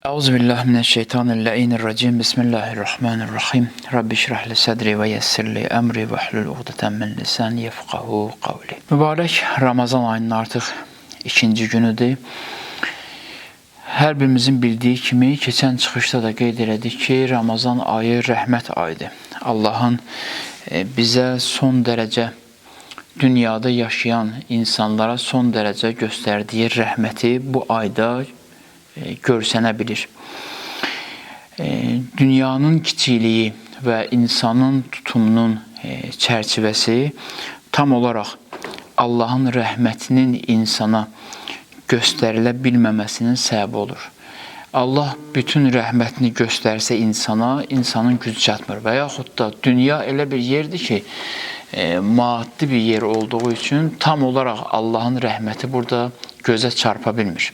Euzubillahimineşşeytanirracim. Bismillahirrahmanirrahim. Rabbi şrah li sadri ve yessir li emri ve hlul ugdeten min lisani yefqahu kavli. Mübarek Ramazan ayının artıq ikinci günüdür. Hər birimizin bildiyi kimi keçən çıxışda da qeyd elədik ki, Ramazan ayı rəhmət ayıdır. Allahın bizə son dərəcə dünyada yaşayan insanlara son dərəcə göstərdiyi rəhməti bu ayda görsənə bilir. Dünyanın kiçikliyi və insanın tutumunun çərçivəsi tam olaraq Allahın rəhmətinin insana göstərilə bilməməsinin səbəbi olur. Allah bütün rəhmətini göstərsə insana, insanın gücü çatmır və yaxud da dünya elə bir yerdir ki, maddi bir yer olduğu üçün tam olaraq Allahın rəhməti burada gözə çarpa bilmir.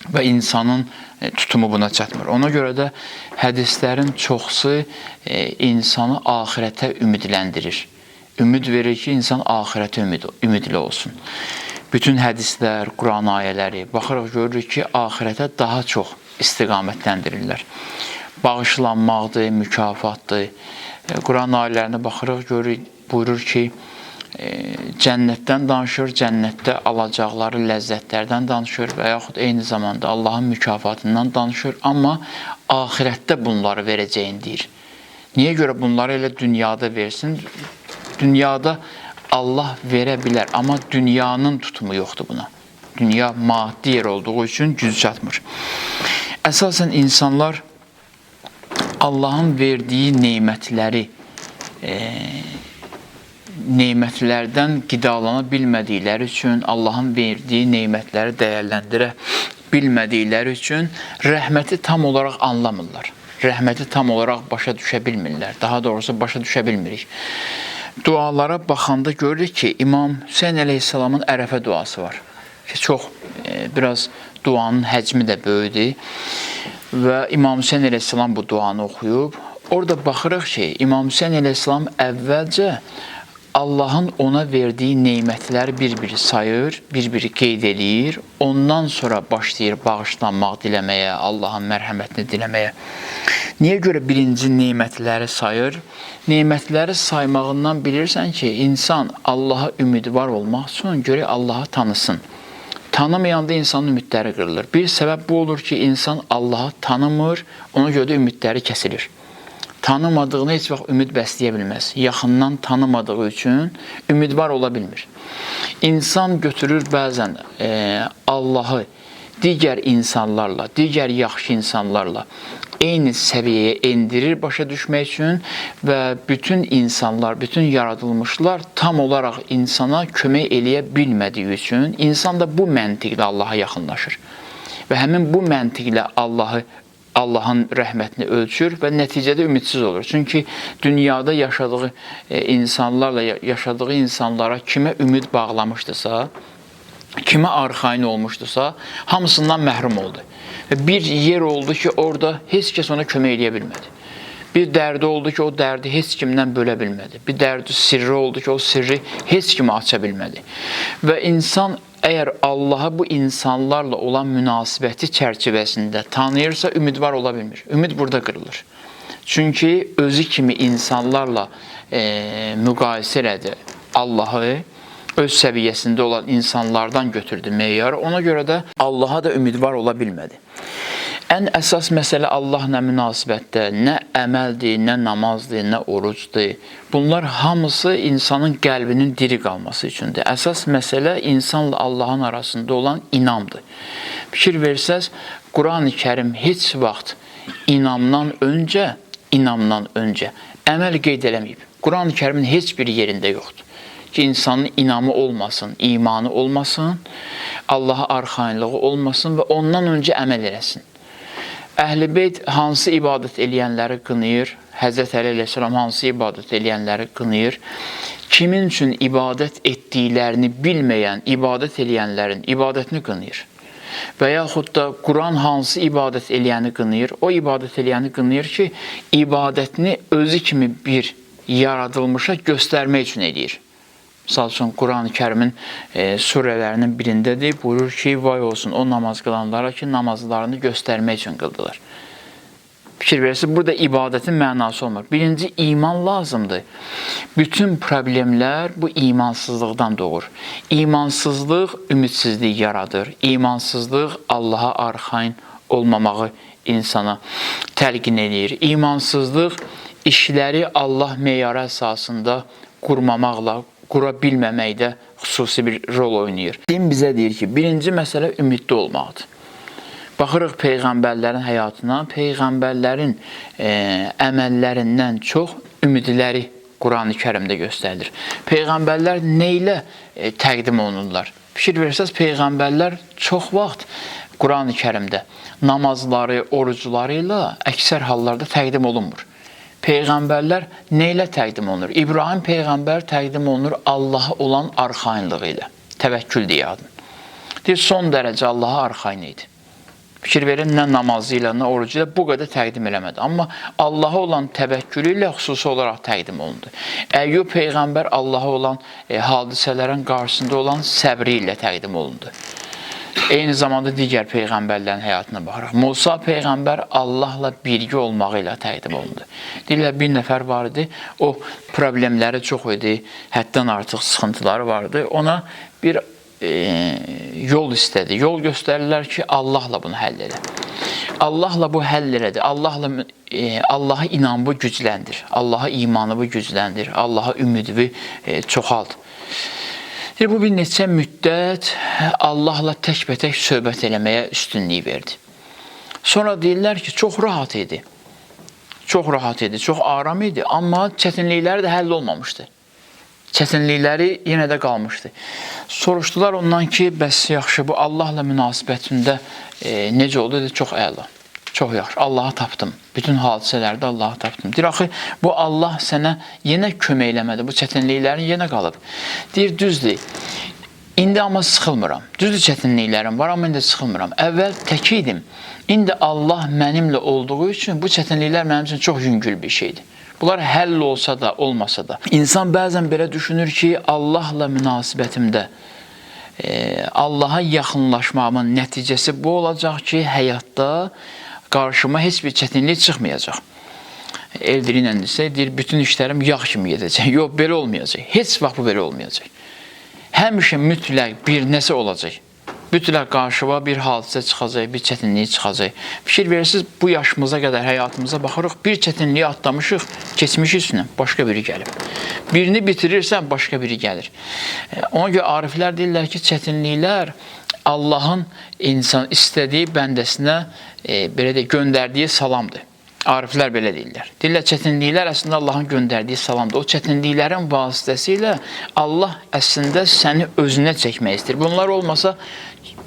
Və insanın tutumu buna çatmır. Ona görə də hədislərin çoxsu insanı axirətə ümidləndirir. Ümid verir ki, insan axirətə ümidli olsun. Bütün hədislər, Quran ayələri baxırıq, görürük ki, axirətə daha çox istiqamətləndirirlər. Bağışlanmaqdır, mükafatdır. Quran ayələrinə baxırıq, görürük, buyurur ki, cənnətdən danışır, cənnətdə alacaqları ləzzətlərdən danışır və yaxud eyni zamanda Allahın mükafatından danışır, amma axirətdə bunları verəcəyini deyir. Niyə görə bunları elə dünyada versin? Dünyada Allah verə bilər, amma dünyanın tutumu yoxdur buna. Dünya maddi yer olduğu üçün gücü çatmır. Əsasən insanlar Allahın verdiyi nemətlərdən qidalana bilmədikləri üçün, Allahın verdiyi nemətləri dəyərləndirə bilmədikləri üçün rəhməti tam olaraq anlamırlar. Rəhməti tam olaraq başa düşə bilmirlər. Daha doğrusu başa düşə bilmirik. Dualara baxanda görürük ki, İmam Hüseyin əleyhissalamın ərəfə duası var. Çox, biraz duanın həcmi də böyüdür və İmam Hüseyin əleyhissalam bu duanı oxuyub. Orada baxırıq ki, İmam Hüseyin əleyhissalam əvvəlcə Allahın ona verdiyi neymətləri bir-biri sayır, bir-biri qeyd edir. Ondan sonra başlayır bağışlanmaq diləməyə, Allahın mərhəmətini diləməyə. Niyə görə birinci neymətləri sayır? Neymətləri saymağından bilirsən ki, insan Allaha ümidvar olmaq üçün görək Allahı tanısın. Tanımayanda insanın ümidləri qırılır. Bir səbəb bu olur ki, insan Allahı tanımır, ona görə də ümidləri kəsilir. Tanımadığını heç vaxt ümid bəsləyə bilməz. Yaxından tanımadığı üçün ümidvar ola bilmir. İnsan götürür bəzən Allahı digər insanlarla, digər yaxşı insanlarla eyni səviyyəyə endirir başa düşmək üçün və bütün insanlar, bütün yaradılmışlar tam olaraq insana kömək eləyə bilmədiyi üçün insan da bu məntiqlə Allaha yaxınlaşır. Və həmin bu məntiqlə Allahın rəhmətini ölçür və nəticədə ümidsiz olur. Çünki dünyada yaşadığı insanlara kimə ümid bağlamışdısa, kimə arxayın olmuşdusa, hamısından məhrum oldu. Və bir yer oldu ki, orada heç kəs ona kömək eləyə bilmədi. Bir dərdi oldu ki, o dərdi heç kimdən bölə bilmədi. Bir dərdi sirri oldu ki, o sirri heç kimə aça bilmədi. Və insan əgər Allaha bu insanlarla olan münasibəti çərçivəsində tanıyırsa, ümidvar ola bilmir. Ümid burada qırılır. Çünki özü kimi insanlarla müqayisə elədi Allahı, öz səviyyəsində olan insanlardan götürdü meyarı. Ona görə də Allaha da ümidvar ola bilmədi. Ən əsas məsələ Allahla münasibətdə nə əməldir, nə namazdır, nə orucdur. Bunlar hamısı insanın qəlbinin diri qalması üçündür. Əsas məsələ insanla Allahın arasında olan inamdır. Fikir versəz, Quran-ı Kərim heç vaxt inamdan öncə əməl qeyd eləməyib. Quran-ı Kərimin heç bir yerində yoxdur ki, insanın inamı olmasın, imanı olmasın, Allaha arxayınlığı olmasın və ondan öncə əməl eləsin. Əhl-i Beyt hansı ibadət eləyənləri qınayır? Həzrət Əli əleyhissalam hansı ibadət eləyənləri qınayır? Kimin üçün ibadət etdiklərini bilməyən, ibadət eləyənlərin ibadətini qınayır? Və yaxud da Quran hansı ibadət eləyəni qınayır? O ibadət eləyəni qınayır ki, ibadətini özü kimi bir yaradılmışa göstərmək üçün eləyir. Misal üçün, Quran-ı Kərimin surələrinin birindədir, buyurur ki, vay olsun o namaz qılanlara ki, namazlarını göstərmək üçün qıldılar. Fikir verirsiniz, burada ibadətin mənası olmur. Birinci, iman lazımdır. Bütün problemlər bu imansızlıqdan doğur. İmansızlıq ümidsizlik yaradır. İmansızlıq Allaha arxain olmamağı insana təlqin edir. İmansızlıq işləri Allah meyarı əsasında qurmamaqla, qura bilməməkdə xüsusi bir rol oynayır. Din bizə deyir ki, birinci məsələ ümidli olmaqdır. Baxırıq Peyğəmbərlərin həyatına, Peyğəmbərlərin əməllərindən çox ümidləri Quran-ı Kərimdə göstərilir. Peyğəmbərlər nə ilə təqdim olunurlar? Fikir verirsiniz, Peyğəmbərlər çox vaxt Quran-ı Kərimdə namazları, orucları ilə əksər hallarda təqdim olunmur. Peyğəmbərlər nə ilə təqdim olunur? İbrahim Peyğəmbər təqdim olunur Allaha olan arxainlığı ilə. Təvəkkül deyə adın. Deyir, son dərəcə Allaha arxain idi. Fikir verin, nə namazı ilə, nə orucu ilə bu qədər təqdim eləmədi. Amma Allaha olan təvəkkülü ilə xüsusi olaraq təqdim olundu. Əyyub Peyğəmbər Allaha olan hadisələrin qarşısında olan səbri ilə təqdim olundu. Eyni zamanda digər Peyğəmbərlərin həyatına baxırıq. Musa Peyğəmbər Allahla birgə olmağı ilə təqdim olundu. Deyirlər, bir nəfər var idi, o problemləri çox idi, həddən artıq sıxıntıları vardı. Ona bir yol istədi. Yol göstərirlər ki, Allahla bunu həll edə. Allahla bu həll elədi. Allaha inanı gücləndir. Allaha imanı gücləndir. Allaha ümidi çoxaldı. Bu bir neçə müddət Allahla təkbətək söhbət eləməyə üstünlük verdi. Sonra deyirlər ki, çox rahat idi. Çox rahat idi, çox aram idi. Amma çətinlikləri də həll olmamışdı. Çətinlikləri yenə də qalmışdı. Soruşdular ondan ki, bəs yaxşı, bu Allahla münasibətində necə oldu? Dedi, çox əla, çox yaxşı. Allahı tapdım. Bütün hadisələrdə Allahı tapdım. Deyir, axı, bu Allah sənə yenə kömək eləmədi. Bu çətinliklərin yenə qalıb. Deyir, düzdür. İndi amma sıxılmıram. Düzdür, çətinliklərim var, amma indi sıxılmıram. Əvvəl tək idim. İndi Allah mənimlə olduğu üçün bu çətinliklər mənim üçün çox yüngül bir şeydir. Bunlar həll olsa da, olmasa da. İnsan bəzən belə düşünür ki, Allahla münasibətimdə Allaha yaxınlaşmağımın nəticəsi bu olacaq ki, həyatda qarşıma heç bir çətinlik çıxmayacaq. El dili ilə desə, deyir, bütün işlərim yağ kimi gedəcək. Yox, belə olmayacaq. Heç vaxt bu belə olmayacaq. Həmişə mütləq bir nəsə olacaq. Mütləq qarşıma bir hadisə çıxacaq, bir çətinlik çıxacaq. Fikir verirsiniz, bu yaşımıza qədər həyatımıza baxırıq, bir çətinliyi atlamışıq, keçmiş üstünə, başqa biri gəlib. Birini bitirirsən, başqa biri gəlir. Ona görə ariflər deyirlər ki, çətinliklər Allahın insan istədiyi bəndəsinə belə də göndərdiyi salamdır. Ariflər belə deyirlər. Deyirlər, çətinliklər əslində Allahın göndərdiyi salamdır. O çətinliklərin vasitəsilə Allah əslində səni özünə çəkmək istəyir. Bunlar olmasa,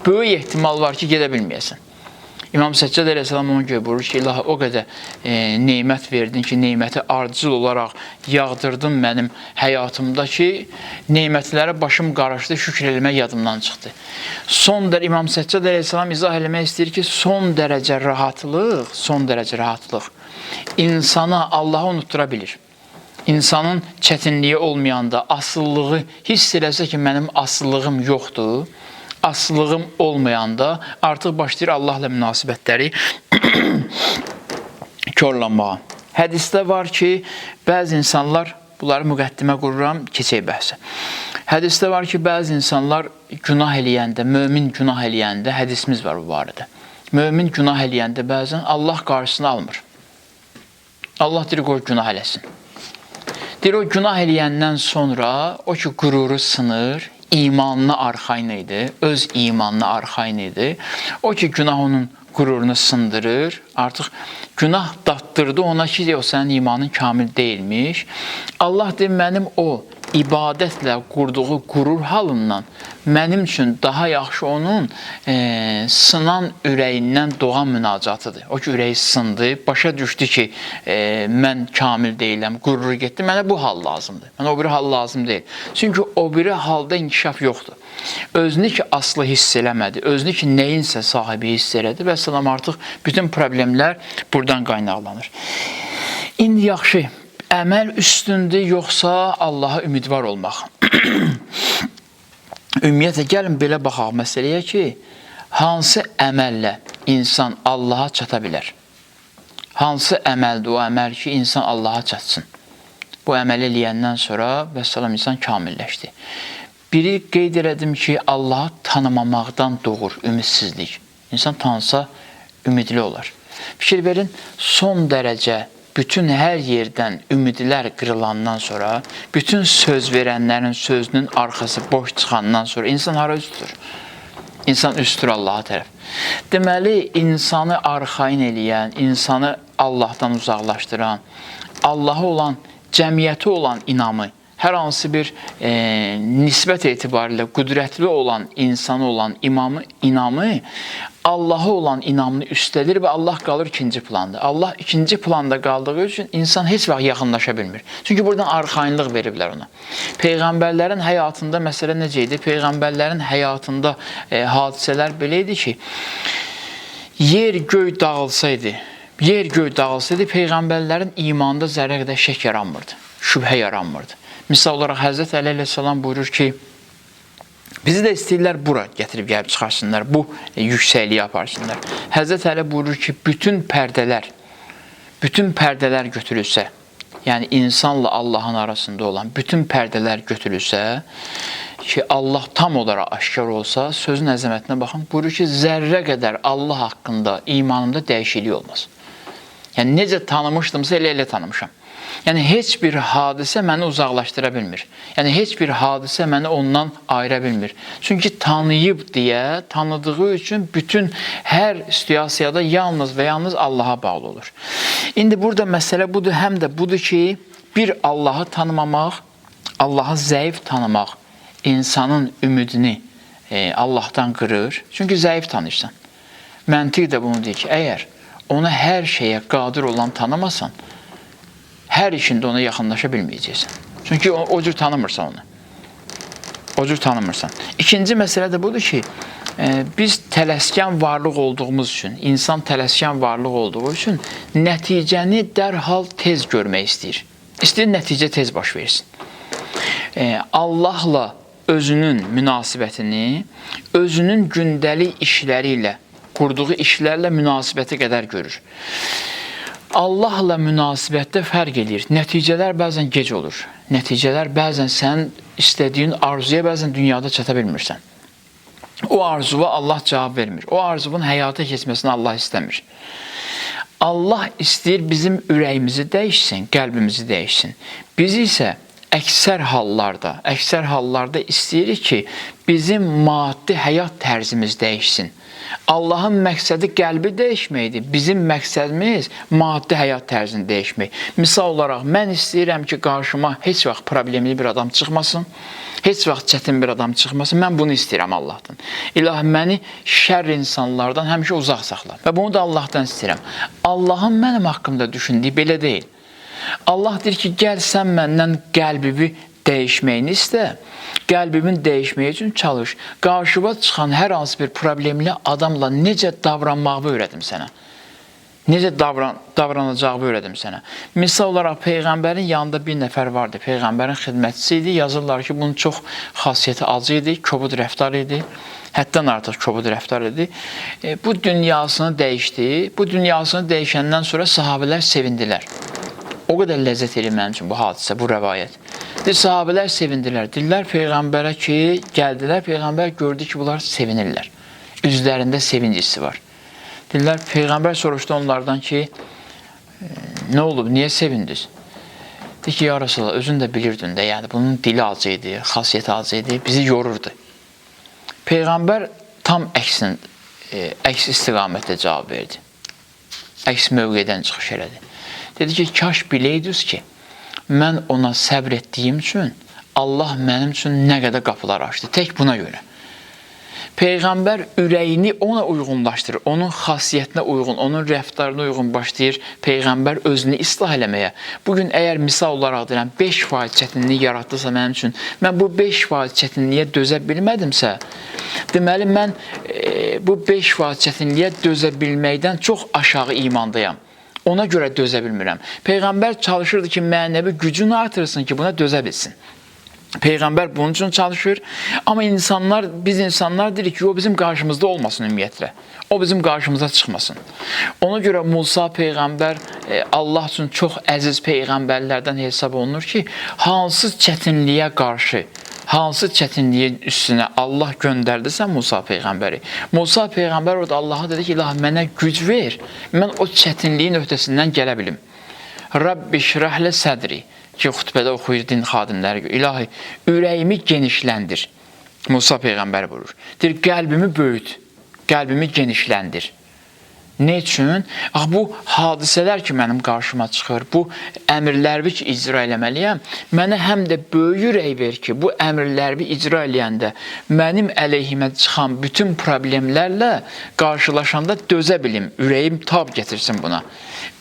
böyük ehtimal var ki, gedə bilməyəsən. İmam Səccad əleyhissalam ona görə buyurur ki, İlahi, o qədər neymət verdin ki, neyməti ardıcıl olaraq yağdırdın mənim həyatımda ki, neymətlərə başım qarışdı, şükür eləmək yadımdan çıxdı. İmam Səccad əleyhissalam izah eləmək istəyir ki, son dərəcə rahatlıq insana Allahı unutdura bilir. İnsanın çətinliyi olmayanda, asıllığı hiss eləsə ki, mənim asıllığım yoxdur, asılılığım olmayanda artıq başlayır Allahla münasibətləri korlanmağa. Hədisdə var ki, bəzi insanlar, bunları müqəddimə qururam, keçək bəhsə. Hədisdə var ki, bəzi insanlar günah eləyəndə, mömin günah eləyəndə, hədisimiz var bu barədə. Mömin günah eləyəndə bəzən Allah qarşısını almır. Allah deyir, qoy günah eləsin. Deyir, o günah eləyəndən sonra, o ki, qüruru sınır, imanına arxain idi, öz imanına arxain idi. O ki, günah onun qürurunu sındırır, artıq günah datdırdı ona ki, o sənin imanın kamil deyilmiş. Allah deyir, mənim o ibadətlə qurduğu qürur halından mənim üçün daha yaxşı onun sınan ürəyindən doğan münacatıdır. O ki, ürəyi sındı, başa düşdü ki, mən kamil deyiləm, qüruru getdi, mənə bu hal lazımdır. Mənə o biri hal lazım deyil. Çünki o biri halda inkişaf yoxdur. Özünü ki, aslı hiss eləmədi, özünü ki, nəyinsə sahibi hiss elədi və salam artıq bütün problemlər buradan qaynaqlanır. İndi yaxşı, Əməl üstündür, yoxsa Allaha ümidvar olmaq? Ümumiyyətlə, gəlin belə baxaq məsələyə ki, hansı əməllə insan Allaha çata bilər? Hansı əməldir o əməl ki, insan Allaha çatsın? Bu əməli eləyəndən sonra vəssalam insan kamilləşdi. Biri qeyd elədim ki, Allahı tanımamaqdan doğur ümidsizlik. İnsan tanısa ümidli olar. Fikir verin, son dərəcə bütün hər yerdən ümidlər qırılandan sonra, bütün söz verənlərin sözünün arxası boş çıxandan sonra insan hara üz tutur? İnsan üz tutur Allaha tərəf. Deməli, insanı arxain eləyən, insanı Allahdan uzaqlaşdıran, Allaha olan, cəmiyyəti olan inamı, hər hansı bir nisbət etibarilə qüdrətli olan, insanı olan inamı, Allaha olan inamını üstəlir və Allah qalır ikinci planda. Allah ikinci planda qaldığı üçün insan heç vaxt yaxınlaşa bilmir. Çünki buradan arxainlıq veriblər ona. Peyğəmbərlərin həyatında məsələ necə idi? Peyğəmbərlərin həyatında hadisələr belə idi ki, yer göy dağılsaydı, Peyğəmbərlərin imanında zərrə qədər şək yaranmırdı, şübhə yaranmırdı. Misal olaraq Həzrət Əli əleyhissalam buyurur ki, bizi də istəyirlər bura gətirib gəlib çıxarsınlar, bu yüksəkliyə aparsınlar. Həzrət Əli buyurur ki, bütün pərdələr götürülsə, yəni insanla Allahın arasında olan bütün pərdələr götürülsə, ki Allah tam olaraq aşkar olsa, sözün əzəmətinə baxın, buyurur ki, zərrə qədər Allah haqqında, imanımda dəyişiklik olmaz. Yəni, necə tanımışdımsa elə tanımışam. Yəni, heç bir hadisə məni uzaqlaşdıra bilmir. Yəni, heç bir hadisə məni ondan ayıra bilmir. Çünki tanıyıb deyə, tanıdığı üçün bütün hər situasiyada yalnız və yalnız Allaha bağlı olur. İndi burada məsələ budur, həm də budur ki, bir Allahı tanımamaq, Allahı zəif tanımaq insanın ümidini Allahdan qırır. Çünki zəif tanıyırsan. Məntiq də bunu deyir ki, əgər ona hər şeyə qadir olan tanımasan, hər işində ona yaxınlaşa bilməyəcəksən. Çünki o cür tanımırsan onu. O cür tanımırsan. İkinci məsələ də budur ki, biz tələskən varlıq olduğumuz üçün, insan tələskən varlıq olduğu üçün nəticəni dərhal tez görmək istəyir. İstəyir nəticə tez baş versin. Allahla özünün münasibətini, özünün gündəlik işləri ilə, qurduğu işlərlə münasibəti qədər görür. Allahla münasibətdə fərq edir. Nəticələr bəzən gec olur. Nəticələr bəzən sən istədiyin arzuya bəzən dünyada çata bilmirsən. O arzuva Allah cavab vermir. O arzuvun həyata keçməsini Allah istəmir. Allah istəyir bizim ürəyimizi dəyişsin, qəlbimizi dəyişsin. Biz isə əksər hallarda istəyirik ki, bizim maddi həyat tərzimiz dəyişsin. Allahın məqsədi qəlbi dəyişməkdir. Bizim məqsədimiz maddi həyat tərzini dəyişmək. Misal olaraq, mən istəyirəm ki, qarşıma heç vaxt problemli bir adam çıxmasın, heç vaxt çətin bir adam çıxmasın. Mən bunu istəyirəm Allahdan. İlahi, məni şər insanlardan həmişə uzaq saxla. Və bunu da Allahdan istəyirəm. Allahın mənim haqqımda düşündüyü belə deyil. Allah deyir ki, gəl sən məndən qəlbimi dəyişməyini istə, qəlbimin dəyişməyi üçün çalış. Qarşıma çıxan hər hansı bir problemli adamla necə davranmağı öyrədim sənə. Necə davranacağı öyrədim sənə. Misal olaraq, Peyğəmbərin yanında bir nəfər vardı. Peyğəmbərin xidmətçisi idi. Yazırlar ki, bunun çox xasiyyəti acı idi, kobud rəftar idi. Həddən artıq kobud rəftar idi. Bu dünyasını dəyişdi. Bu dünyasını dəyişəndən sonra sahabələr sevindilər. O qədər ləzzət edir mənim üçün bu hadisə, bu rəvayət. Sahabələr sevindilər. Dedilər Peyğəmbərə ki, gəldilər, Peyğəmbər gördü ki, bunlar sevinirlər. Üzlərində sevinc hissi var. Dedilər, Peyğəmbər soruşdu onlardan ki, nə olub, niyə sevindiniz? Dedi ki, ya Rasulullah, özün də bilirdin də, yəni bunun dili acı idi, xasiyyəti acı idi, bizi yorurdu. Peyğəmbər tam əks istiqamətlə cavab verdi. Əks mövqedən çıxış elədi. Dedi ki, kaş biləydiniz ki, mən ona səbr etdiyim üçün Allah mənim üçün nə qədər qapılar açdı. Tək buna görə. Peyğəmbər ürəyini ona uyğunlaşdırır. Onun xasiyyətinə uyğun, onun rəftarına uyğun başlayır Peyğəmbər özünü islah eləməyə. Bugün əgər misal olaraq deyirəm, 5% çətinlik yaratdısa mənim üçün, mən bu 5% çətinliyə dözə bilmədimsə, deməli mən bu 5% çətinliyə dözə bilməkdən çox aşağı imandayam. Ona görə dözə bilmirəm. Peyğəmbər çalışırdı ki, mənəvi gücünü artırsın ki, buna dözə bilsin. Peyğəmbər bunun üçün çalışır. Amma biz insanlar deyirik ki, o bizim qarşımızda olmasın ümumiyyətlə. O bizim qarşımıza çıxmasın. Ona görə Musa Peyğəmbər Allah üçün çox əziz peyğəmbərlərdən hesab olunur ki, hansı çətinliyə qarşı, hansı çətinliyin üstünə Allah göndərdisə Musa Peyğəmbəri. Musa Peyğəmbər orada Allaha dedi ki, İlahi, mənə güc ver, mən o çətinliyin öhdəsindən gələ bilim. Rabbi şrahlə sədri ki, xütbədə oxuyur din xadimləri. İlahi, ürəyimi genişləndir. Musa Peyğəmbər buyurur. Deyir, qəlbimi böyüt, qəlbimi genişləndir. Ne üçün? Bu hadisələr ki, mənim qarşıma çıxır, bu əmrlərimi ki, icra eləməliyəm, mənə həm də böyük ürək ver ki, bu əmrlərimi icra eləyəndə mənim əleyhimə çıxan bütün problemlərlə qarşılaşanda dözə bilim, ürəyim tab gətirsin buna.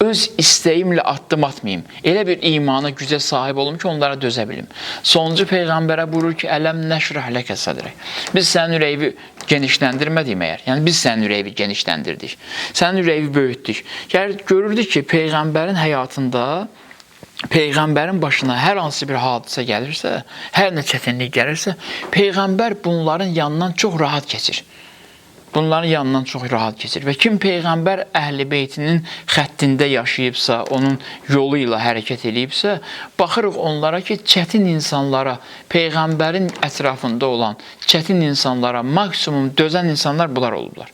Öz istəyimlə addım atmayayım. Elə bir imana, gücə sahib olum ki, onlara dözə bilim. Sonuncu Peyğəmbərə buyurur ki, ələm nəşrah ləkə sədrək. Biz sənin ürəyi genişləndirmədik məyər? Yəni, biz sənin ürəyi genişləndirdik. Sənin ürəyi böyütdük. Yəni, görürdük ki, Peyğəmbərin həyatında, Peyğəmbərin başına hər hansı bir hadisə gəlirsə, hər nə çətinlik gəlirsə, Peyğəmbər bunların yanından çox rahat keçir. Bunların yanından çox rahat keçir. Və kim Peyğəmbər Əhl-i Beytinin xəttində yaşayıbsa, onun yolu ilə hərəkət edibsə, baxırıq onlara ki, çətin insanlara, Peyğəmbərin ətrafında olan çətin insanlara maksimum dözən insanlar bunlar olublar.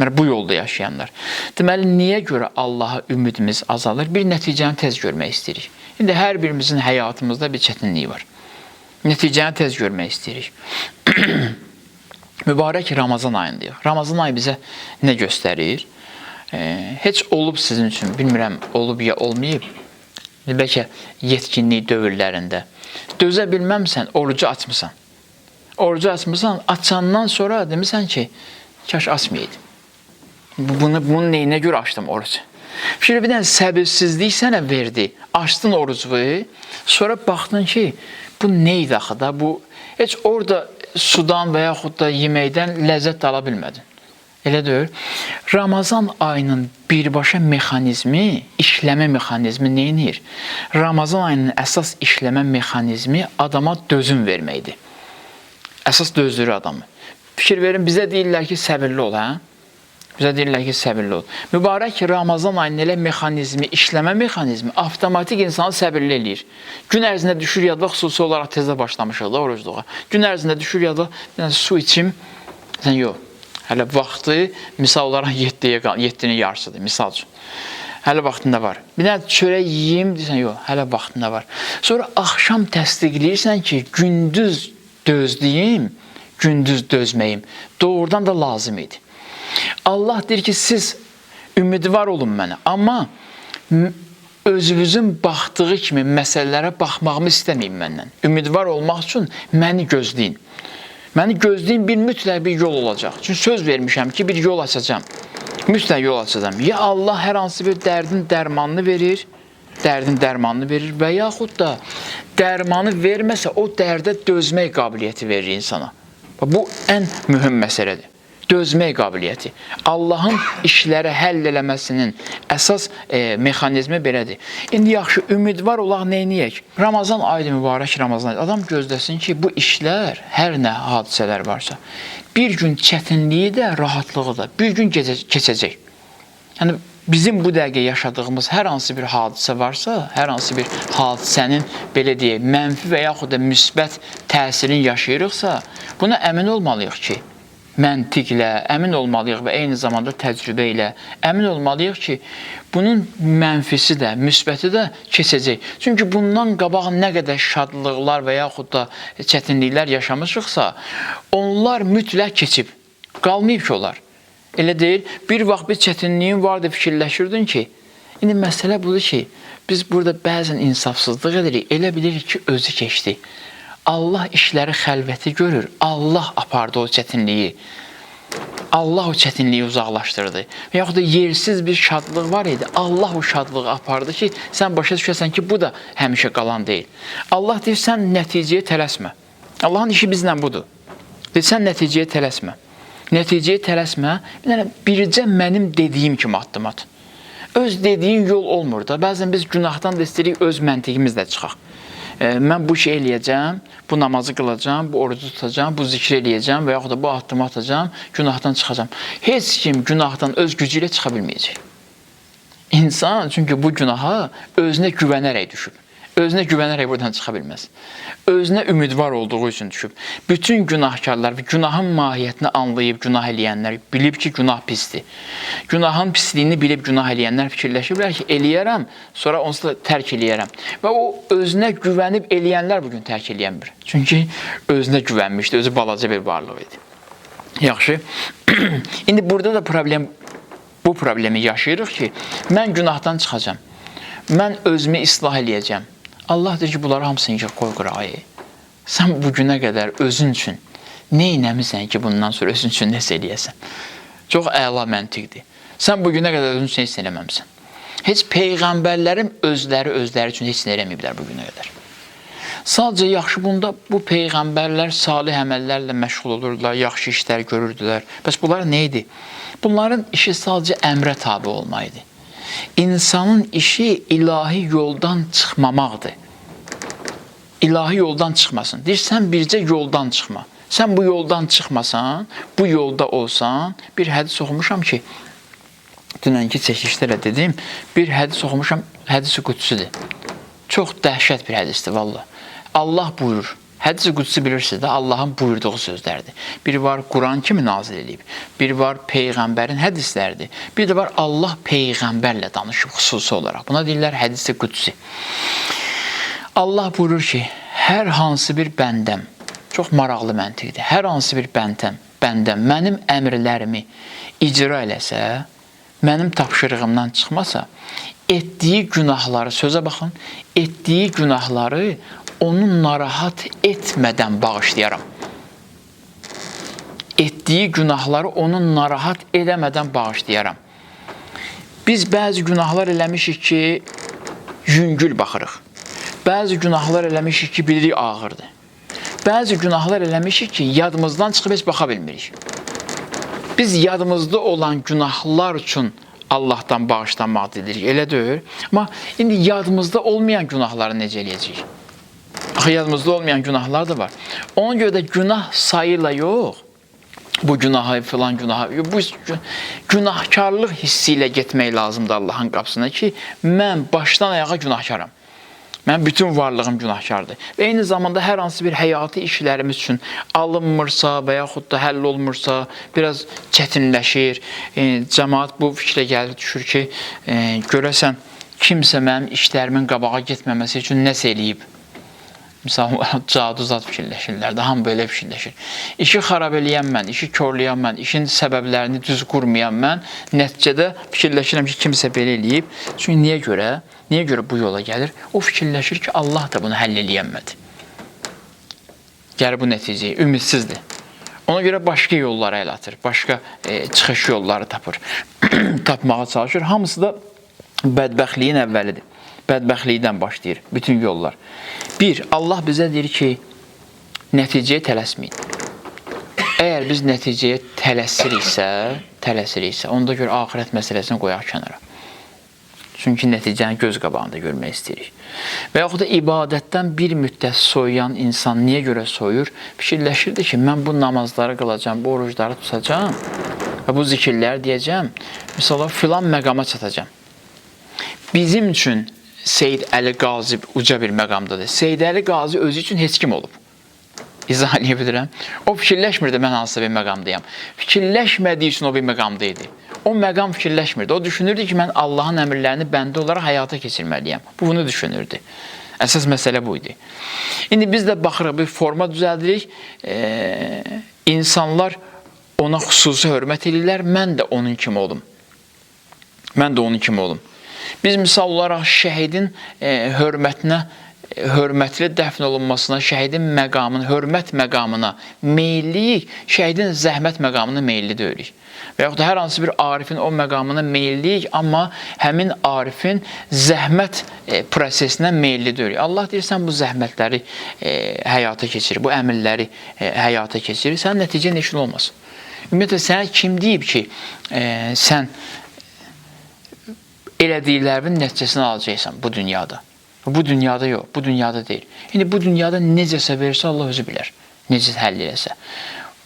Bu yolda yaşayanlar. Deməli, niyə görə Allaha ümidimiz azalır? Bir nəticəni tez görmək istəyirik. İndi hər birimizin həyatımızda bir çətinliyi var. Nəticəni tez görmək istəyirik. Mübarək Ramazan ayındayıq. Ramazan ayı bizə nə göstərir? Heç olub sizin üçün, bilmirəm, olub ya olmayıb. Bəlkə yetkinlik dövrlərində. Dözə bilməmsən, orucu açmısan. Orucu açmısan, açandan sonra demirsən ki, kaş açmayaydım. Bunun neyinə görə açdım orucu? Şimdi bir dənə səbirsizlik sənə verdi. Açdın orucu, sonra baxdın ki, bu neydi axı da? Heç orada sudan və yaxud da yeməkdən ləzzət ala bilmədin. Elə deyil. Ramazan ayının birbaşa mexanizmi, işləmə mexanizmi neyinir? Ramazan ayının əsas işləmə mexanizmi adama dözüm verməkdir. Əsas dözdürür adamı. Fikir verin, bizə deyirlər ki, səbirli ol, hə? Bizə deyirlər ki, səbirli ol. Mübarək Ramazan ayının elə mexanizmi, işləmə mexanizmi avtomatik insanı səbirli eləyir. Gün ərzində düşür yadda, xüsusi olaraq tezə başlamışıq da orucluğa. Gün ərzində düşür yadda, su içim, sən yox. Hələ vaxtı, misal olaraq 7-nin yarısıdır, misal üçün. Hələ vaxtında var. Bir dənə çörək yiyim, deyirsən, yox, hələ vaxtında var. Sonra axşam təsdiqləyirsən ki, gündüz dözdüyüm, gündüz dözməyim. Doğrudan da lazım idi. Allah deyir ki, siz ümidvar olun mənə, amma özünüzün baxdığı kimi məsələlərə baxmağımı istəməyin məndən. Ümidvar olmaq üçün məni gözləyin. Məni gözləyin, bir mütləq bir yol olacaq. Çünki söz vermişəm ki, bir yol açacağım. Mütləq yol açacağım. Ya Allah hər hansı bir dərdin dərmanını verir və yaxud da dərmanı verməsə, o dərdə dözmək qabiliyyəti verir insana. Bu ən mühüm məsələdir. Dözmək qabiliyyəti. Allahın işləri həll eləməsinin əsas mexanizmi belədir. İndi yaxşı, ümidvar olaq neyniyək? Ramazan ayı, mübarək Ramazan ayı. Adam gözləsin ki, bu işlər, hər nə hadisələr varsa, bir gün çətinliyi də, rahatlığı da bir gün keçəcək. Yəni, bizim bu dəqiqə yaşadığımız hər hansı bir hadisə varsa, hər hansı bir hadisənin, belə deyək, mənfi və yaxud da müsbət təsirini yaşayırıqsa, buna əmin olmalıyıq ki, məntiqlə, əmin olmalıyıq və eyni zamanda təcrübə ilə əmin olmalıyıq ki, bunun mənfisi də, müsbəti də keçəcək. Çünki bundan qabaq nə qədər şadlıqlar və yaxud da çətinliklər yaşamışıqsa, onlar mütləq keçib, qalmayıb ki, onlar. Elə deyil, bir vaxt bir çətinliyin vardı, fikirləşirdin ki, indi məsələ budur ki, biz burada bəzən insafsızlıq edirik, elə bilirik ki, özü keçdi. Allah işləri xəlvəti görür, Allah apardı o çətinliyi. Allah o çətinliyi uzaqlaşdırdı. Və yaxud da yersiz bir şadlıq var idi, Allah o şadlığı apardı ki, sən başa düşəsən ki, bu da həmişə qalan deyil. Allah deyir, sən nəticəyə tələsmə. Allahın işi bizlə budur. Deyir, sən nəticəyə tələsmə. Nəticəyə tələsmə, bircə mənim dediyim kimi addım at. Öz dediyin yol olmur da. Bəzən biz günahdan da istəyirik öz məntiqimizlə çıxaq. Mən bu şey eləyəcəm, bu namazı qılacam, bu orucu tutacam, bu zikr eləyəcəm və yaxud da bu addımı atacam, günahdan çıxacam. Heç kim günahdan öz gücü ilə çıxa bilməyəcək. İnsan çünki bu günaha özünə güvənərək düşüb. Özünə güvənərək buradan çıxa bilməz. Özünə ümidvar olduğu üçün düşüb. Bütün günahkarlar və günahın mahiyyətini anlayıb günah eləyənlər bilib ki, günah pisdir. Günahın pisliyini bilib günah eləyənlər fikirləşiblər ki, eləyərəm, sonra onsuz da tərk eləyərəm. Və o özünə güvənib eləyənlər bugün tərk eləyənmir. Çünki özünə güvənmişdi, özü balaca bir varlıq idi. Yaxşı. İndi burada da bu problemi yaşayırıq ki, mən günahdan çıxacam. Mən özümü islah eləyəcəm. Allah deyir ki, bunları hamısını ki, qoy qırayı. Sən bugünə qədər özün üçün nə eləmirsən ki, bundan sonra özün üçün nəsə eləyəsən? Çox əla məntiqdir. Sən bugünə qədər özün üçün heç eləməmsən. Heç peyğəmbərlərin özləri üçün heç nə eləməyiblər bugünə qədər. Sadəcə yaxşı bunda bu peyğəmbərlər salih əməllərlə məşğul olurdular, yaxşı işlər görürdülər. Bəs bunlar nə idi? Bunların işi sadəcə əmrə tabi olmaydı. İnsanın işi ilahi yoldan çıxmamaqdır. İlahi yoldan çıxmasın. Deyir, sən bircə yoldan çıxma. Sən bu yoldan çıxmasan, bu yolda olsan, bir hədis oxumuşam ki, dünənki çəkilişlərlə dedim, bir hədis oxumuşam, hədis-i qudsidir. Çox dəhşət bir hədisdir, valla. Allah buyurur. Hədis-i qudsi bilirsiniz də, Allahın buyurduğu sözlərdir. Biri var Quran kimi nazil edib, biri var Peyğəmbərin hədislərdir, bir də var Allah Peyğəmbərlə danışıb xüsusi olaraq. Buna deyirlər hədis-i qudsi. Allah buyurur ki, hər hansı bir bəndəm, çox maraqlı məntiqdir, hər hansı bir bəndəm mənim əmrlərimi icra eləsə, mənim tapşırığımdan çıxmasa, etdiyi günahları, sözə baxın, etdiyi günahları onu narahat etmədən bağışlayaram. Etdiyi günahları onu narahat edəmədən bağışlayaram. Biz bəzi günahlar eləmişik ki, yüngül baxırıq. Bəzi günahlar eləmişik ki, bilirik ağırdır. Bəzi günahlar eləmişik ki, yadımızdan çıxıb heç baxa bilmirik. Biz yadımızda olan günahlar üçün Allahdan bağışlanmaq deyirik, elə deyil. Amma indi yadımızda olmayan günahları necə eləyəcəyik? Axı yadımızda olmayan günahlar da var. Ona görə də günah sayıyla yox, bu günahı filan günahı, bu günahkarlıq hissi ilə getmək lazımdır Allahın qapısına ki, mən başdan ayağa günahkaram. Mən bütün varlığım günahkardır. Və eyni zamanda hər hansı bir həyati işlərimiz üçün alınmırsa və yaxud da həll olmursa, biraz çətinləşir. Cəmaat bu fikrə gəlir, düşür ki, görəsən, kimsə mənim işlərimin qabağa getməməsi üçün nəsə eləyib. Misal, cadu zat fikirləşirlər, daha mı belə fikirləşir? İşi xarab eləyən mən, işi körləyən mən, işin səbəblərini düz qurmayan mən, nəticədə fikirləşirəm ki, kimsə belə eləyib. Çünki niyə görə bu yola gəlir? O fikirləşir ki, Allah da bunu həll eləyənmədi. Gəlir bu nəticəyə, ümidsizdir. Ona görə başqa yollara əl atır, başqa çıxış yolları tapır, tapmağa çalışır. Hamısı da bədbəxtliyin əvvəlidir. Bədbəxtlikdən başlayır bütün yollar. Bir, Allah bizə deyir ki, nəticəyə tələsməyin. Əgər biz nəticəyə tələsiriksə, onda görə axirət məsələsini qoyaq kənara. Çünki nəticəni göz qabağında görmək istəyirik. Və yaxud da ibadətdən bir müddət soyuyan insan niyə görə soyur? Fikirləşirdi ki, mən bu namazları qılacam, bu orucları tutacam və bu zikirləri deyəcəm. Mesela filan məqama çatacam. Bizim üçün Seyyid Əli Qazi uca bir məqamdadır. Seyyid Əli Qazi özü üçün heç kim olub. İzah edə bilirəm. O fikirləşmirdi, mən hansısa bir məqamdayam. Fikirləşmədiyi üçün o bir məqamda idi. O məqam fikirləşmirdi. O düşünürdü ki, mən Allahın əmrlərini bəndə olaraq həyata keçirməliyəm. Bunu düşünürdü. Əsas məsələ bu idi. İndi biz də baxırıq, bir forma düzəldirik. İnsanlar ona xüsusi hörmət edirlər. Mən də onun kimi olum. Biz misal olaraq şəhidin hörmətli dəfn olunmasına, şəhidin məqamına, hörmət məqamına meyilliyik, şəhidin zəhmət məqamına meyilli deyirik. Və yaxud da hər hansı bir arifin o məqamına meyilliyik, amma həmin arifin zəhmət prosesinə meyilli deyirik. Allah deyir, sən bu zəhmətləri həyata keçir, bu əmrləri həyata keçir, sən nəticə neşin olmasın. Ümumiyyətlə, sənə kim deyib ki, sən elədiklərinin nəticəsini alacaqsan bu dünyada. Bu dünyada yox, bu dünyada deyil. İndi bu dünyada necəsə versə Allah özü bilər, necə həll eləsə.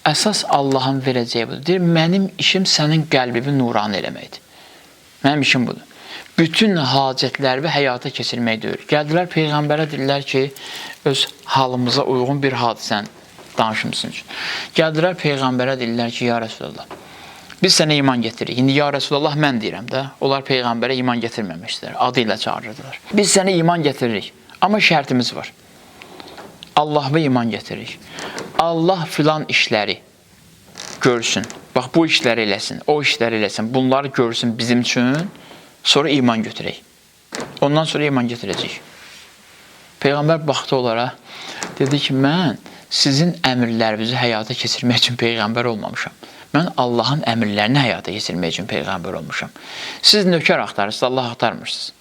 Əsas Allahın verəcəyi budur. Deyir, mənim işim sənin qəlbini nuran eləməkdir. Mənim işim budur. Bütün hacətlərimi həyata keçirmək deyir. Gəldilər Peyğəmbərə deyirlər ki, öz halımıza uyğun bir hadisən danışımsın üçün. Gəldilər Peyğəmbərə deyirlər ki, ya Rəsulullah, biz sənə iman getiririk. İndi ya Rəsulullah mən deyirəm də, onlar Peyğəmbərə iman getirməmişdilər, adı ilə çağırırdılar. Biz sənə iman getiririk, amma şərtimiz var. Allah'a iman getiririk. Allah filan işləri görsün. Bax, bu işləri eləsin, o işləri eləsin. Bunları görsün bizim üçün, sonra iman götürək. Ondan sonra iman getirəcək. Peyğəmbər baxdı onlara, dedi ki, mən sizin əmrlərinizi həyata keçirmək üçün Peyğəmbər olmamışam. Mən Allahın əmrlərini həyata keçirmək üçün Peyğəmbər olmuşam. Siz nökər axtarırsınız, Allah axtarmırsınız.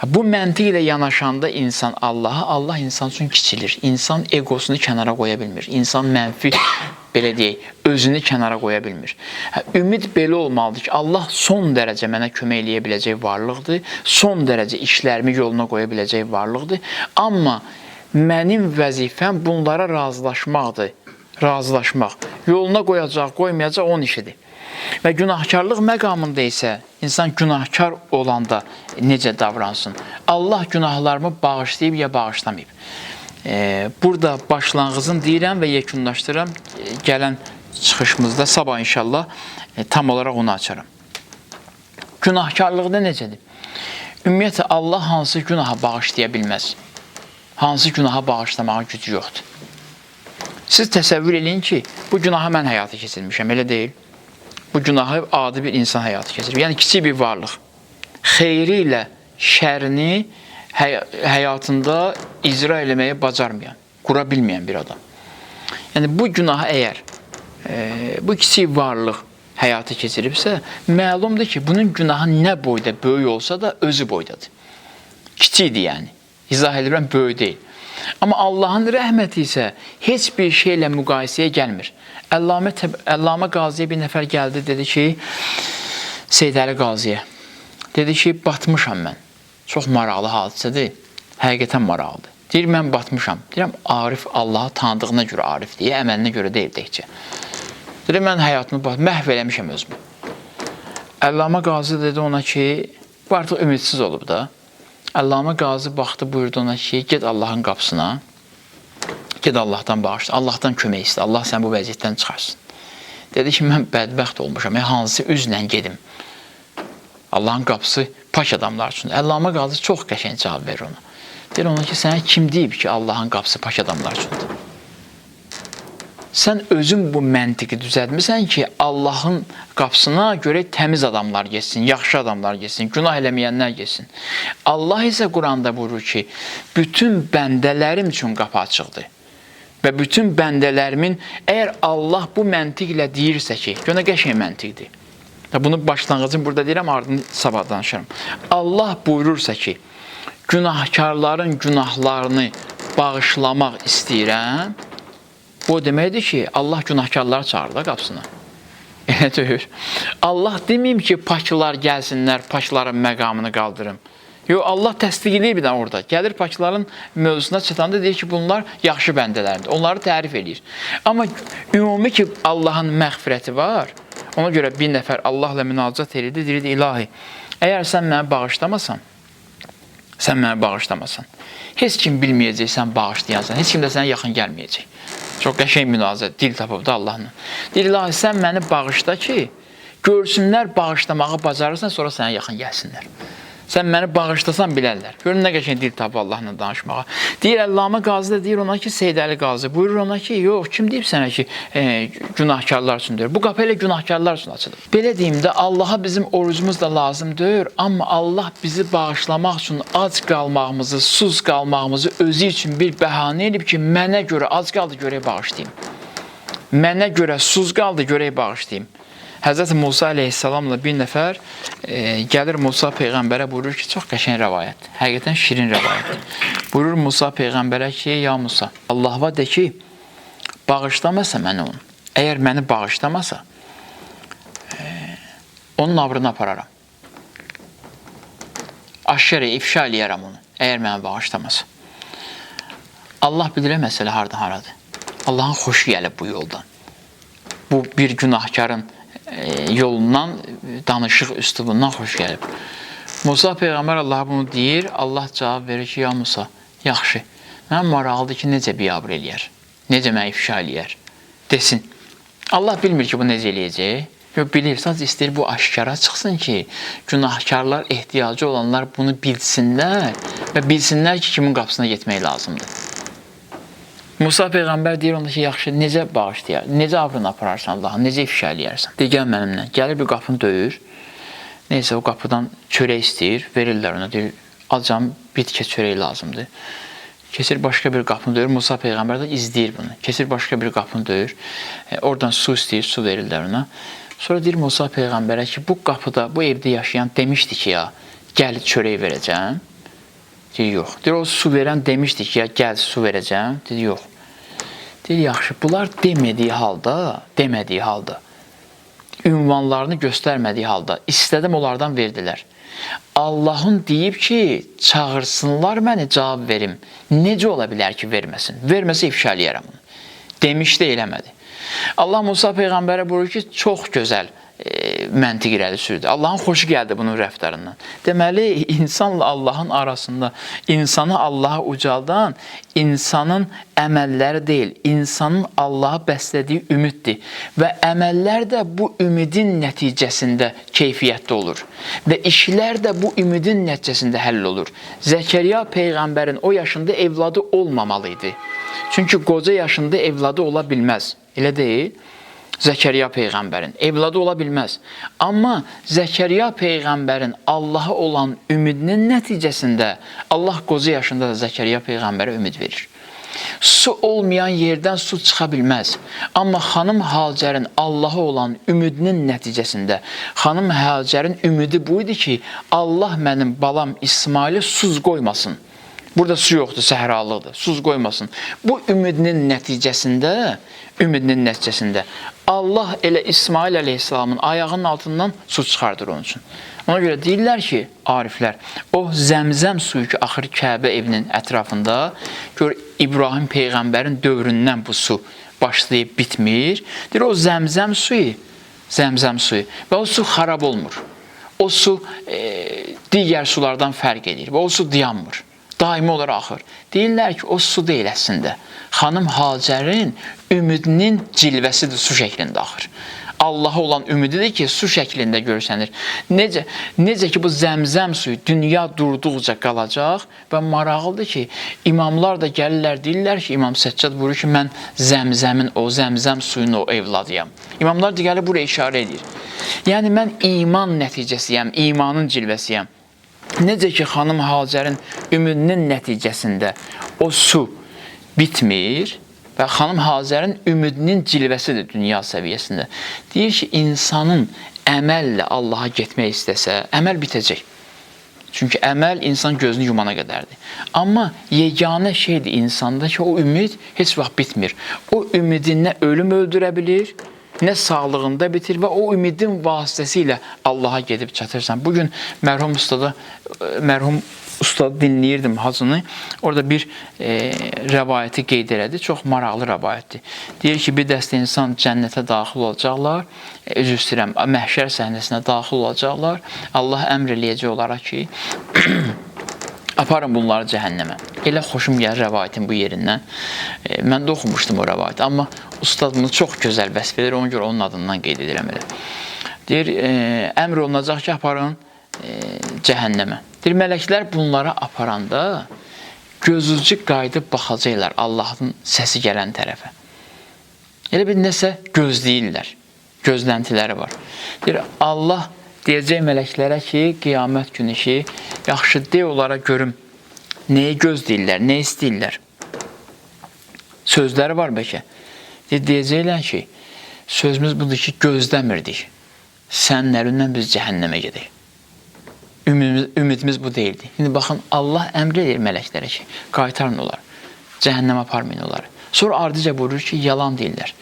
Bu məntiq ilə yanaşanda insan Allah'a, Allah insan üçün kiçilir. İnsan egosunu kənara qoya bilmir. İnsan mənfi, belə deyək, özünü kənara qoya bilmir. Ümid belə olmalıdır ki, Allah son dərəcə mənə kömək eləyə biləcək varlıqdır. Son dərəcə işlərimi yoluna qoya biləcək varlıqdır. Amma mənim vəzifəm bunlara razılaşmaqdır. Razılaşmaq. Yoluna qoyacaq, qoymayacaq onun işidir. Və günahkarlıq məqamında isə insan günahkar olanda necə davransın? Allah günahlarımı bağışlayıb ya bağışlamayıb. Burada başlanğıcını deyirəm və yekunlaşdırıram. Gələn çıxışımızda sabah inşallah tam olaraq onu açarım. Günahkarlıqda necədir? Ümumiyyətlə Allah hansı günaha bağışlaya bilməz? Hansı günaha bağışlamağa gücü yoxdur? Siz təsəvvür edin ki, bu günahı mən həyata keçirmişəm, elə deyil. Bu günahı adi bir insan həyata keçirir. Yəni, kiçik bir varlıq. Xeyri ilə şərini həyatında icra eləməyi bacarmayan, qura bilməyən bir adam. Yəni, bu günahı əgər bu kiçik varlıq həyata keçiribsə, məlumdur ki, bunun günahı nə boyda böyük olsa da özü boydadır. Kiçikdir yəni. İzah edirəm, böyük deyil. Amma Allahın rəhməti isə heç bir şeylə müqayisəyə gəlmir. Əllamə Qaziyə bir nəfər gəldi, dedi ki, Seyd Əli Qaziyə, dedi ki, batmışam mən. Çox maraqlı hadisədir, həqiqətən maraqlıdır. Deyir, mən batmışam. Deyirəm, Arif Allahı tanıdığına görə Arifdir, əməlinə görə deyil deyəcək. Deyir, mən həyatımı məhv eləmişəm özümü. Əllamə Qazi dedi ona ki, bu artıq ümidsiz olub da. Əllamə Qazi baxdı, buyurdu ona ki, get Allahın qapısına, get Allahdan bağışla, Allahdan kömək istə, Allah sən bu vəziyyətdən çıxarsın. Dedi ki, mən bədbəxt olmuşam, hansı üzlə gedim? Allahın qapısı pak adamlar üçün. Əllamə Qazi çox qəşəng cavab verir ona. Deyir ona ki, sənə kim deyib ki, Allahın qapısı pak adamlar üçündür? Sən özün bu məntiqi düzəltmirsən ki, Allahın qapısına görə təmiz adamlar geçsin, yaxşı adamlar geçsin, günah eləməyənlər geçsin. Allah isə Quranda buyurur ki, bütün bəndələrim üçün qapı açıqdır. Və bütün bəndələrimin, əgər Allah bu məntiqlə deyirsə ki, görə qəşəng məntiqdir. Bunu başlanğıcım burada deyirəm, ardını sabah danışarım. Allah buyurursa ki, günahkarların günahlarını bağışlamaq istəyirəm, bu deməkdir ki, Allah günahkarları çağırır da qapısına. Elə deyir. Allah deməyim ki, paklar gəlsinlər, pakların məqamını qaldırım. Yox, Allah təsdiq edir bir də orada. Gəlir pakların mövzusuna çatanda deyir ki, bunlar yaxşı bəndələrdir. Onları tərif edir. Amma ümumi ki, Allahın məğfirəti var. Ona görə bir nəfər Allahla münacat edirdi, deyirdi, ilahi, əgər sən mənə bağışlamasan, heç kim bilməyəcək, sən bağışlayansan, heç kim də sənə yaxın gəlməyəcək. Çox qəşəng münazirə, dil tapıb da Allahla. Deyir, ilahi, sən məni bağışla ki, görsünlər, bağışlamağı bacarırsan, sonra sənə yaxın gəlsinlər. Sən məni bağışlasan bilərlər. Görün, nə qəşəng dil tapıb Allahla danışmağa. Deyir, Əllamə Qazi də deyir ona ki, Seyd Əli Qazi. Buyurur ona ki, yox, kim deyib sənə ki, günahkarlar üçün deyir. Bu qapı elə günahkarlar üçün açılır. Belə deyim də, Allaha bizim orucumuz da lazımdır, amma Allah bizi bağışlamaq üçün ac qalmağımızı, sus qalmağımızı özü üçün bir bəhanə edib ki, mənə görə ac qaldı, görək bağışlayayım. Mənə görə sus qaldı, görək bağışlayayım. Həzrət Musa əleyhissalamla bir nəfər gəlir Musa Peyğəmbərə buyurur ki, çox qəşəng rəvayət, həqiqətən şirin rəvayətdir. Buyurur Musa Peyğəmbərə ki, ya Musa, Allah'a de ki, bağışlamasa mənə onu, əgər məni bağışlamasa, onun abrını apararam. Aşkara ifşa eləyərəm onu, əgər mənə bağışlamasa. Allah bilir məsələ hardan haradır. Allahın xoşu gəlib bu yoldan. Bu bir günahkarın yolundan, danışıq üslubundan xoş gəlib. Musa Peyğəmbər Allaha bunu deyir, Allah cavab verir ki, ya Musa, yaxşı, mən maraqlıdır ki, necə biabr eləyər, necə mənə ifşa eləyər, desin. Allah bilmir ki, bu necə eləyəcək. Yox, bilir, sadəcə istəyir bu aşkara çıxsın ki, günahkarlar, ehtiyacı olanlar bunu bilsinlər və bilsinlər ki, kimin qapısına getmək lazımdır. Musa Peyğəmbər deyir onda ki, yaxşı, necə bağışlayar, necə abrını apararsan Allah'a, necə ifşa eləyərsən? Deyir, gəl mənimlə, gəlir bir qapını döyür, neysə o qapıdan çörək istəyir, verirlər ona, deyir, alacam, bitkə çörək lazımdır. Keçir başqa bir qapını döyür, Musa Peyğəmbər də izləyir bunu. Keçir başqa bir qapını döyür, oradan su istəyir, su verirlər ona. Sonra deyir Musa Peyğəmbərə ki, bu qapıda, bu evdə yaşayan demişdi ki, ya, gəl çörək verəcəm. Deyir, yox. Deyir, o su verən demişdi ki, ya, gəl su verəcəm. Deyir, yox. Deyir, yaxşı, bunlar demədiyi halda, ünvanlarını göstərmədiyi halda, istədim onlardan verdilər. Allahın deyib ki, çağırsınlar məni, cavab verim. Necə ola bilər ki, verməsin? Verməsə ifşa eləyərəm onu. Demişdi, eləmədi. Allah Musa Peyğəmbərə buyurur ki, çox gözəl məntiq irəli sürdü. Allahın xoşu gəldi bunun rəftarından. Deməli, insanla Allahın arasında insanı Allaha ucaldan insanın əməlləri deyil, insanın Allaha bəslədiyi ümiddir. Və əməllər də bu ümidin nəticəsində keyfiyyətli olur. Və işlər də bu ümidin nəticəsində həll olur. Zəkərya Peyğəmbərin o yaşında evladı olmamalıydı. Çünki qoca yaşında evladı ola bilməz. Elə deyil. Zəkərya Peyğəmbərin evladı ola bilməz. Amma Zəkərya Peyğəmbərin Allaha olan ümidinin nəticəsində Allah qoca yaşında da Zəkərya Peyğəmbərə ümid verir. Su olmayan yerdən su çıxa bilməz. Amma xanım Hacərin Allaha olan ümidinin nəticəsində xanım Hacərin ümidi buydu ki, Allah mənim balam İsmaili suz qoymasın. Burada su yoxdur, səhralıqdır, suz qoymasın. Bu ümidinin nəticəsində Allah elə İsmail əleyhissalamın ayağının altından su çıxardır onun üçün. Ona görə deyirlər ki, ariflər, o zəmzəm suyu ki, axır Kəbə evinin ətrafında, gör İbrahim Peyğəmbərin dövründən bu su başlayıb bitmir. Deyir, o zəmzəm suyu və o su xarab olmur. O su digər sulardan fərq edir və o su dayanmır. Daimi olaraq axır. Deyirlər ki, o su deyil əslində. Xanım Hacərin ümidinin cilvəsidir, su şəklində axır. Allaha olan ümididir ki, su şəklində görsənir. Necə ki, bu zəmzəm suyu dünya durduqca qalacaq və maraqlıdır ki, imamlar da gəlirlər, deyirlər ki, İmam Səccad buyurur ki, mən zəmzəm suyunun o evladıyam. İmamlar da gəlir buraya işarə edir. Yəni, mən iman nəticəsiyəm, imanın cilvəsiyəm. Necə ki, xanım Hacərin ümidinin nəticəsində o su bitmir və xanım Hacərin ümidinin cilvəsidir dünya səviyyəsində. Deyir ki, insanın əməllə Allaha getmək istəsə, əməl bitəcək. Çünki əməl insan gözünü yumana qədərdir. Amma yeganə şeydir insanda ki, o ümid heç vaxt bitmir. O ümidi nə ölüm öldürə bilir, nə sağlığında bitir və o ümidin vasitəsilə Allaha gedib çatırsan. Bugün mərhum ustadı dinləyirdim hacını. Orada bir rəvayəti qeyd elədi. Çox maraqlı rəvayətdir. Deyir ki, bir dəstə insan cənnətə daxil olacaqlar. Üzr istəyirəm, məhşər səhnəsinə daxil olacaqlar. Allah əmr eləyəcək onlara ki, aparın bunları cəhənnəmə. Elə xoşum gəlir rəvayətin bu yerindən. Mən də oxumuşdum o rəvayəti. Amma ustad bunu çox gözəl vəsf edir. Ona görə onun adından qeyd edirəm elə. Deyir, əmr olunacaq ki, aparın cəhənnəmə. Deyir, mələklər bunlara aparanda gözücü qayıdıb baxacaqlar Allahın səsi gələn tərəfə. Elə bir nəsə gözləyirlər. Gözləntiləri var. Deyir, Allah deyəcək mələklərə ki, qiyamət günü ki, yaxşı deyə onlara görüm, nəyi gözləyirlər, nə istəyirlər? Sözləri var bəlkə. Deyəcəklər ki, sözümüz budur ki, gözləmirdik. Sənlərindən biz cəhənnəmə gedək. Ümidimiz bu deyildi. Şimdi baxın, Allah əmr edir mələklərə ki, qaytarın onları, cəhənnəmə aparmayın onları. Sonra ardıca buyurur ki, yalan deyirlər.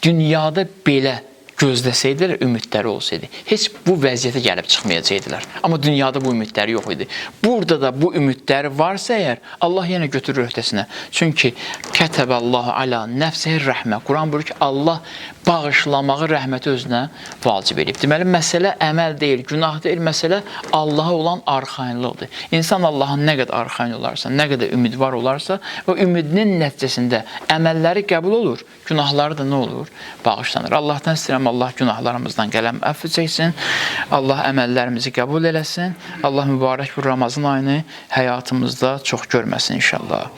Dünyada belə gözləsəydilər, ümidləri olsaydı, heç bu vəziyyətə gəlib çıxmayacaqdılar. Amma dünyada bu ümidləri yox idi. Burada da bu ümidləri varsa əgər, Allah yenə götürür öhdəsinə. Çünki kətəbəllahu alə nəfsəhi rəhmə. Quran buyurur ki, Allah bağışlamağı, rəhməti özünə vacib edib. Deməli, məsələ əməl deyil, günah deyil, məsələ Allaha olan arxayınlıqdır. İnsan Allaha nə qədər arxayın olarsa, nə qədər ümidvar olarsa, o ümidinin nəticəsində əməlləri qəbul olur, günahları da nə olur? Bağışlanır. Allahdan istəyirəm, Allah günahlarımızdan qələm əfv çəksin, Allah əməllərimizi qəbul eləsin, Allah mübarək bir Ramazan ayını həyatımızda çox görməsin inşallah.